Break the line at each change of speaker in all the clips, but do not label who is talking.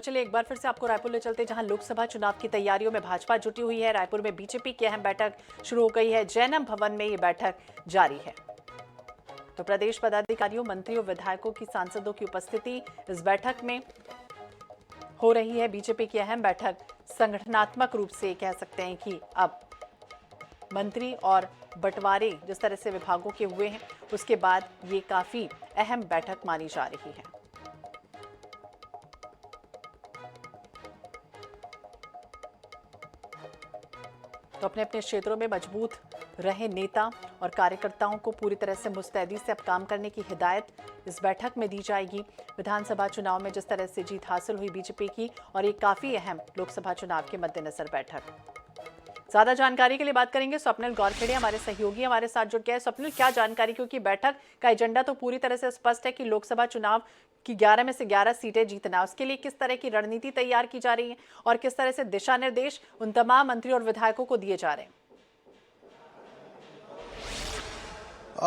चलिए एक बार फिर से आपको रायपुर ले चलते हैं, जहां लोकसभा चुनाव की तैयारियों में भाजपा जुटी हुई है। रायपुर में बीजेपी की अहम बैठक शुरू हो गई है। जैनम भवन में ये बैठक जारी है। तो प्रदेश पदाधिकारियों, मंत्रियों, विधायकों की, सांसदों की उपस्थिति इस बैठक में हो रही है। बीजेपी की अहम बैठक संगठनात्मक रूप से कह सकते हैं कि अब मंत्री और बंटवारे जिस तरह से विभागों के हुए हैं, उसके बाद ये काफी अहम बैठक मानी जा रही है। तो अपने अपने क्षेत्रों में मजबूत रहे नेता और कार्यकर्ताओं को पूरी तरह से मुस्तैदी से अब काम करने की हिदायत इस बैठक में दी जाएगी। विधानसभा चुनाव में जिस तरह से जीत हासिल हुई बीजेपी की, और ये काफी अहम लोकसभा चुनाव के मद्देनजर बैठक। ज्यादा जानकारी के लिए बात करेंगे स्वप्निल गौरखेड़े, हमारे सहयोगी हमारे साथ जुड़ गए हैं। स्वप्निल, क्या जानकारी, क्योंकि बैठक का एजेंडा तो पूरी तरह से स्पष्ट है कि लोकसभा चुनाव की 11 में से 11 सीटें जीतना, उसके लिए किस तरह की रणनीति तैयार की जा रही है और किस तरह से दिशा निर्देश उन तमाम मंत्री और विधायकों को दिए जा रहे हैं?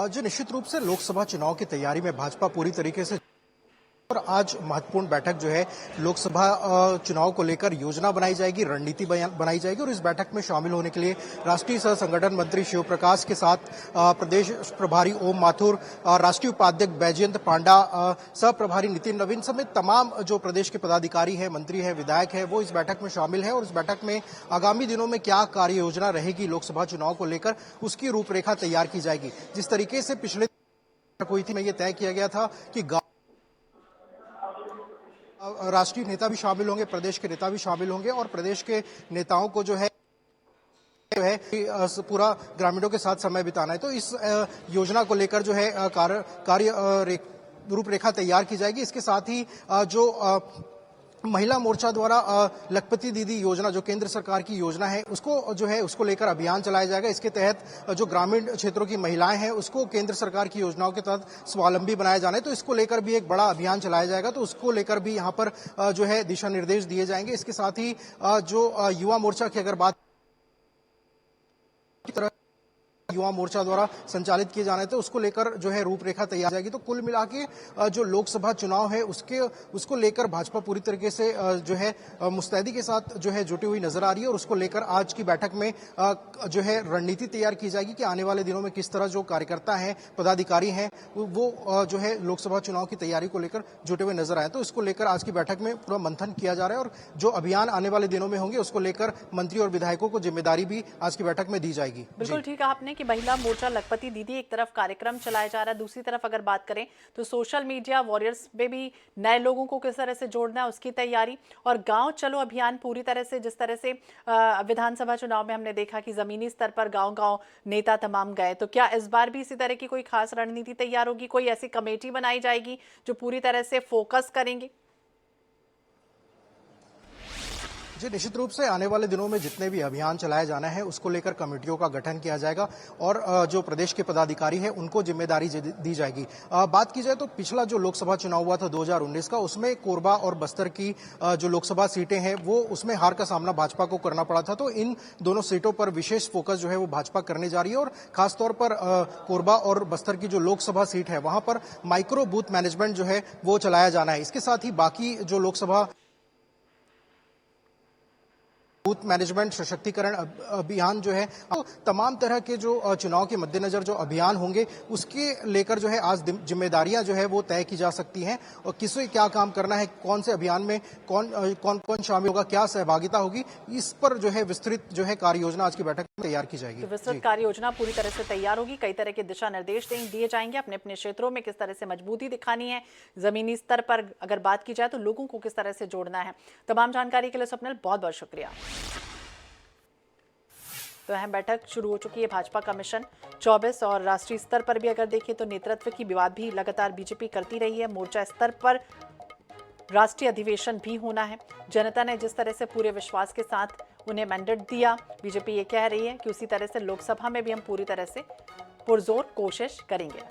जो निश्चित रूप से लोकसभा चुनाव की तैयारी में भाजपा पूरी तरीके से, और आज महत्वपूर्ण बैठक जो है लोकसभा चुनाव को लेकर योजना बनाई जाएगी, रणनीति बनाई जाएगी। और इस बैठक में शामिल होने के लिए राष्ट्रीय सह संगठन मंत्री शिव प्रकाश के साथ प्रदेश प्रभारी ओम माथुर, राष्ट्रीय उपाध्यक्ष बैजयंत पांडा, सह प्रभारी नितिन नवीन समेत तमाम जो प्रदेश के पदाधिकारी हैं, मंत्री हैं, विधायक हैं, वो इस बैठक में शामिल हैं। और इस बैठक में आगामी दिनों में क्या कार्य योजना रहेगी लोकसभा चुनाव को लेकर, उसकी रूपरेखा तैयार की जाएगी। जिस तरीके से पिछले हुई थी, में ये तय किया गया था कि राष्ट्रीय नेता भी शामिल होंगे, प्रदेश के नेता भी शामिल होंगे, और प्रदेश के नेताओं को जो है पूरा ग्रामीणों के साथ समय बिताना है। तो इस योजना को लेकर जो है कार्य रूपरेखा तैयार की जाएगी। इसके साथ ही जो महिला मोर्चा द्वारा लखपति दीदी योजना, जो केंद्र सरकार की योजना है, उसको लेकर अभियान चलाया जाएगा। इसके तहत जो ग्रामीण क्षेत्रों की महिलाएं हैं, उसको केंद्र सरकार की योजनाओं के तहत स्वावलंबी बनाया जाना है। तो इसको लेकर भी एक बड़ा अभियान चलाया जाएगा। तो उसको लेकर भी यहाँ पर जो है दिशा निर्देश दिए जाएंगे। इसके साथ ही जो युवा मोर्चा की अगर बात की तरह युवा मोर्चा द्वारा संचालित किए जाने थे, उसको लेकर जो है रूपरेखा तैयार जाएगी। तो कुल मिला के जो लोकसभा चुनाव है उसको लेकर भाजपा पूरी तरीके से जो है मुस्तैदी के साथ जो है जुटी हुई नजर आ रही है। और उसको लेकर आज की बैठक में जो है रणनीति तैयार की जाएगी कि आने वाले दिनों में किस तरह जो कार्यकर्ता हैं, पदाधिकारी हैं, वो जो है लोकसभा चुनाव की तैयारी को लेकर जुटे हुए नजर आए। तो इसको लेकर आज की बैठक में पूरा मंथन किया जा रहा है, और जो अभियान आने वाले दिनों में होंगे उसको लेकर मंत्री और विधायकों को जिम्मेदारी भी आज की बैठक में दी जाएगी।
बिल्कुल ठीक है आपने कि महिला मोर्चा लखपति दीदी एक तरफ कार्यक्रम चलाया जा रहा है, दूसरी तरफ अगर बात करें तो सोशल मीडिया वॉरियर्स में भी नए लोगों को किस तरह से जोड़ना है, उसकी तैयारी। और गांव चलो अभियान पूरी तरह से, जिस तरह से विधानसभा चुनाव में हमने देखा कि जमीनी स्तर पर गांव-गांव नेता तमाम गए, तो क्या इस बार भी इसी तरह की कोई खास रणनीति तैयार होगी? कोई ऐसी कमेटी बनाई जाएगी जो पूरी तरह से फोकस करेंगे?
जी, निश्चित रूप से आने वाले दिनों में जितने भी अभियान चलाया जाना है, उसको लेकर कमेटियों का गठन किया जाएगा, और जो प्रदेश के पदाधिकारी हैं उनको जिम्मेदारी दी जाएगी। बात की जाए तो पिछला जो लोकसभा चुनाव हुआ था 2019 का, उसमें कोरबा और बस्तर की जो लोकसभा सीटें हैं, वो उसमें हार का सामना भाजपा को करना पड़ा था। तो इन दोनों सीटों पर विशेष फोकस जो है वो भाजपा करने जा रही है। और खासतौर पर कोरबा और बस्तर की जो लोकसभा सीट है, वहां पर माइक्रो बूथ मैनेजमेंट जो है वो चलाया जाना है। इसके साथ ही बाकी जो लोकसभा बूथ मैनेजमेंट सशक्तिकरण अभियान जो है, तो तमाम तरह के जो चुनाव के मद्देनजर जो अभियान होंगे, उसके लेकर जो है आज जिम्मेदारियां जो है वो तय की जा सकती हैं, और किसे क्या काम करना है, कौन से अभियान में कौन शामिल होगा, क्या सहभागिता होगी, इस पर जो है विस्तृत जो है कार्य योजना आज की बैठक में तैयार की जाएगी।
तो विस्तृत कार्य योजना पूरी तरह से तैयार होगी, कई तरह के दिशा निर्देश दिए जाएंगे अपने अपने क्षेत्रों में, किस तरह से मजबूती दिखानी है, जमीनी स्तर पर अगर बात की जाए तो लोगों को किस तरह से जोड़ना है। तमाम जानकारी के लिए स्वप्निल बहुत बहुत शुक्रिया। तो अहम बैठक शुरू हो चुकी है। भाजपा का मिशन 24, और राष्ट्रीय स्तर पर भी अगर देखें तो नेतृत्व की विवाद भी लगातार बीजेपी करती रही है। मोर्चा स्तर पर राष्ट्रीय अधिवेशन भी होना है। जनता ने जिस तरह से पूरे विश्वास के साथ उन्हें मैंडेट दिया, बीजेपी ये कह रही है कि उसी तरह से लोकसभा में भी हम पूरी तरह से पुरजोर कोशिश करेंगे।